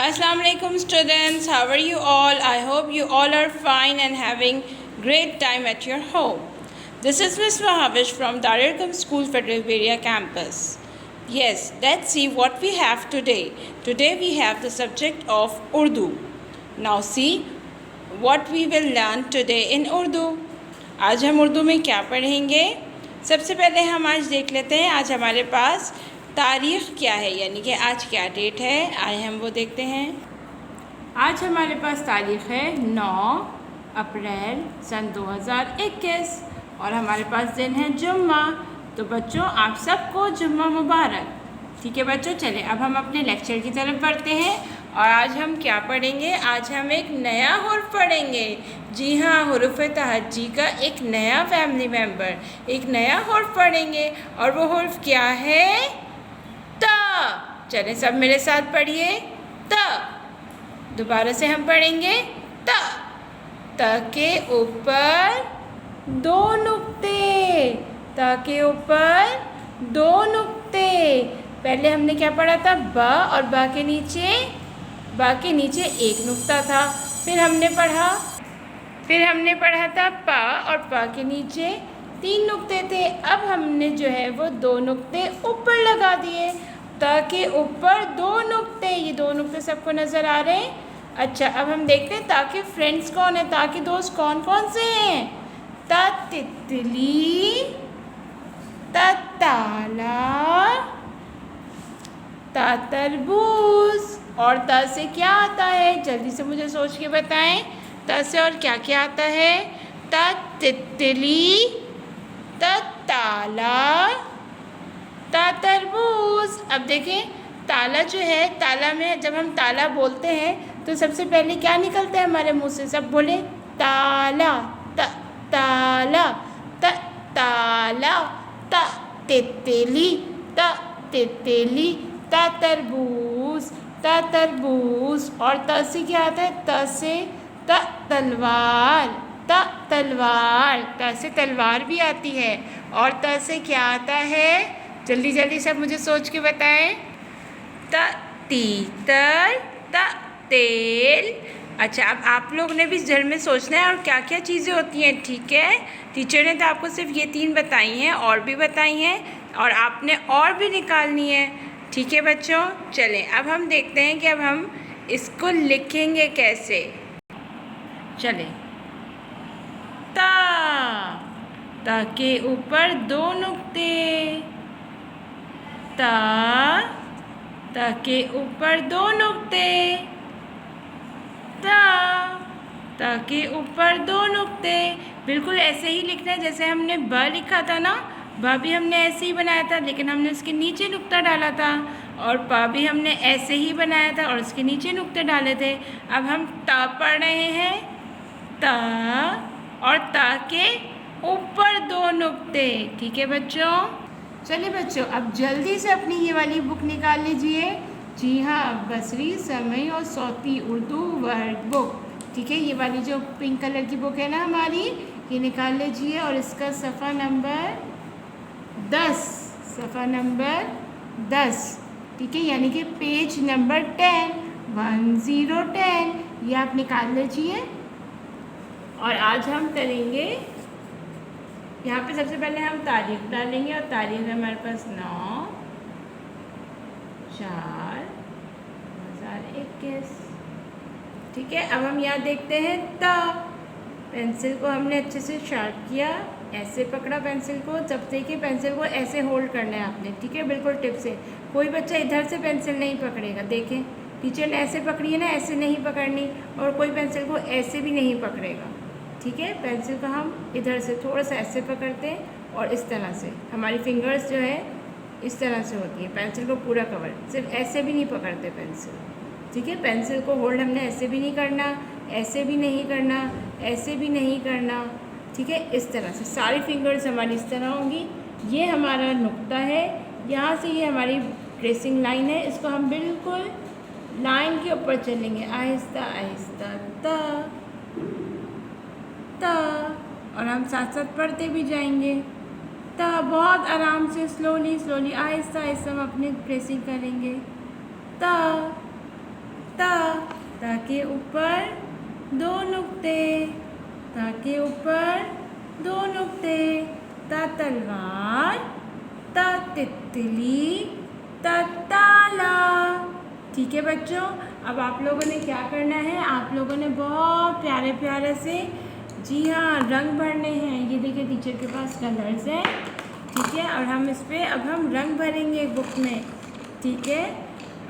Assalamu alaikum students, how are you all? I hope you all are fine and having great time at your home. This is Miss Mahavish from Darul School Federal Area campus. Yes, let's see what we have today. Today we have the subject of Urdu. Now see what we will learn today in Urdu. आज हम उर्दू में क्या पढ़ेंगे? सबसे पहले हम आज देख लेते हैं आज हमारे पास तारीख़ क्या है, यानी कि आज क्या डेट है। आए हम वो देखते हैं। आज हमारे पास तारीख़ है 9 अप्रैल सन 2021 और हमारे पास दिन है जुम्मा। तो बच्चों आप सबको जुम्मा मुबारक। ठीक है बच्चों, चले अब हम अपने लेक्चर की तरफ बढ़ते हैं। और आज हम क्या पढ़ेंगे? आज हम एक नया हुर्फ पढ़ेंगे। जी हाँ, हुर्फ तहज्जी का एक नया फैमिली मेम्बर, एक नया हुर्फ पढ़ेंगे। और वो हुर्फ क्या है? ता। चलें सब मेरे साथ पढ़िए। ता। दोबारा से हम पढ़ेंगे ता। ता के ऊपर दो नुक्ते, ता के ऊपर दो नुक्ते। पहले हमने क्या पढ़ा था? बा, और बा के नीचे एक नुक्ता था। फिर हमने पढ़ा था पा, और पा के नीचे 3 नुक्ते थे। अब हमने जो है वो 2 नुक्ते ऊपर लगा दिए। ताकि ऊपर 2 नुक्ते, ये 2 नुक्ते सबको नज़र आ रहे हैं? अच्छा, अब हम देखते हैं ताकि फ्रेंड्स कौन है, ताकि दोस्त कौन कौन से हैं। ता तितली, ता ताला, ता तरबूज। और ता से क्या आता है? जल्दी से मुझे सोच के बताएं। ता से और क्या क्या आता है? ता तितली, ता ताला, ता तरबूज। अब देखें ताला जो है, ताला में जब हम ताला बोलते हैं तो सबसे पहले क्या निकलता है हमारे मुंह से? सब बोले ताला, ताला, ताला, ता तितली, ता तितली, ता तरबूज, ता तरबूज। और ता से क्या आता है? ता से ता तलवार, ता तलवार, ता से तलवार भी आती है। और ता से क्या आता है? जल्दी जल्दी सब मुझे सोच के बताएं। ता तीतर, ता तेल। अच्छा, अब आप लोग ने भी घर में सोचना है और क्या क्या चीज़ें होती हैं। ठीक है, टीचर ने तो आपको सिर्फ ये 3 बताई हैं, और भी बताई हैं और आपने और भी निकालनी है। ठीक है बच्चों, चलें अब हम देखते हैं कि अब हम इसको लिखेंगे कैसे। चलें, ता, ता के ऊपर 2 नुक्ते, ता, ता के ऊपर 2 नुक्ते, ता, ता के ऊपर 2 नुक्ते। बिल्कुल ऐसे ही लिखना है जैसे हमने ब लिखा था ना। ब भी हमने ऐसे ही बनाया था, लेकिन हमने उसके नीचे नुक्ता डाला था। और पा भी हमने ऐसे ही बनाया था और उसके नीचे नुक्ते डाले थे। अब हम ता पढ़ रहे हैं, ता, और ता के ऊपर 2 नुक्ते। ठीक है बच्चों, चलिए बच्चों अब जल्दी से अपनी ये वाली बुक निकाल लीजिए। जी हाँ, बसरी, समई और सौती उर्दू वर्ड बुक। ठीक है, ये वाली जो पिंक कलर की बुक है ना हमारी, ये निकाल लीजिए। और इसका सफ़ा नंबर 10, सफ़ा नंबर 10। ठीक है, यानी कि पेज नंबर 10 ये आप निकाल लीजिए। और आज हम करेंगे, यहाँ पे सबसे पहले हम तारीख डालेंगे। और तारीख है हमारे पास 9/4/2021। ठीक है, अब हम यहाँ देखते हैं ता। पेंसिल को हमने अच्छे से शार्प किया, ऐसे पकड़ा पेंसिल को। जब देखिए पेंसिल को ऐसे होल्ड करना है आपने। ठीक है, बिल्कुल टिप से। कोई बच्चा इधर से पेंसिल नहीं पकड़ेगा। देखें टीचर ने ऐसे पकड़ी है ना, ऐसे नहीं पकड़नी। और कोई पेंसिल को ऐसे भी नहीं पकड़ेगा। ठीक है, पेंसिल को हम इधर से थोड़ा सा ऐसे पकड़ते हैं और इस तरह से हमारी फिंगर्स जो है इस तरह से होती है। पेंसिल को पूरा कवर, सिर्फ ऐसे भी नहीं पकड़ते पेंसिल। ठीक है, पेंसिल को होल्ड हमने ऐसे भी नहीं करना, ऐसे भी नहीं करना, ऐसे भी नहीं करना। ठीक है, इस तरह से सारी फिंगर्स हमारी इस तरह होंगी। ये हमारा नुक्ता है, यहाँ से ये हमारी ट्रेसिंग लाइन है। इसको हम बिल्कुल लाइन के ऊपर चलेंगे, आहिस्ता आहिस्ता ता, ता। और हम साथ साथ पढ़ते भी जाएंगे। ता बहुत आराम से, स्लोली स्लोली, आहिस्ता आहिस्ता हम अपनी ट्रेसिंग करेंगे। ता, ता, ता के ऊपर 2 नुक्ते, ता के ऊपर 2 नुक्ते, ता तलवार, ता तितली, ता ताला। ठीक है बच्चों, अब आप लोगों ने क्या करना है, आप लोगों ने बहुत प्यारे प्यारे से, जी हाँ, रंग भरने हैं। ये देखिए टीचर के पास कलर्स हैं, ठीक है, और हम इस पर अब हम रंग भरेंगे बुक में। ठीक है,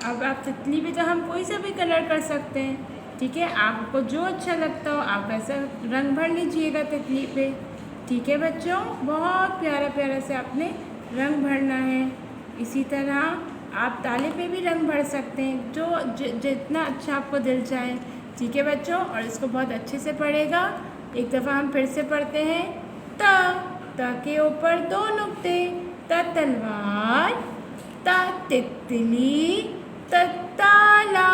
अब आप तितली पे तो हम कोई सा भी कलर कर सकते हैं। ठीक है, आपको जो अच्छा लगता हो आप वैसा रंग भर लीजिएगा तितली पे। ठीक है बच्चों, बहुत प्यारा प्यारा से आपने रंग भरना है। इसी तरह आप ताले पे भी रंग भर सकते हैं, जो जितना अच्छा आपको दिल चाहे। ठीक है बच्चों, और इसको बहुत अच्छे से पढ़ेगा। एक दफ़ा हम फिर से पढ़ते हैं। ता के ऊपर 2 नुक्ते, ता तलवार, ता तितली, ता ताला,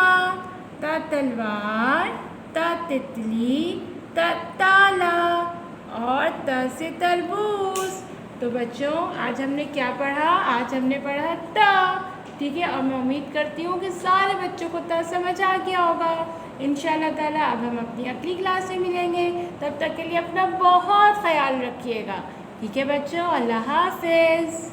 ता तलवार, ता तितली, ता ताला, और त से तरबूज। तो बच्चों आज हमने क्या पढ़ा, आज हमने पढ़ा ता। ठीक है, और मैं उम्मीद करती हूँ कि सारे बच्चों को ता समझ आ गया होगा। इंशाल्लाह ताला अब हम अपनी अगली क्लास में मिलेंगे, तब तक के लिए अपना बहुत ख्याल रखिएगा। ठीक है बच्चों, अल्लाह हाफ़िज़।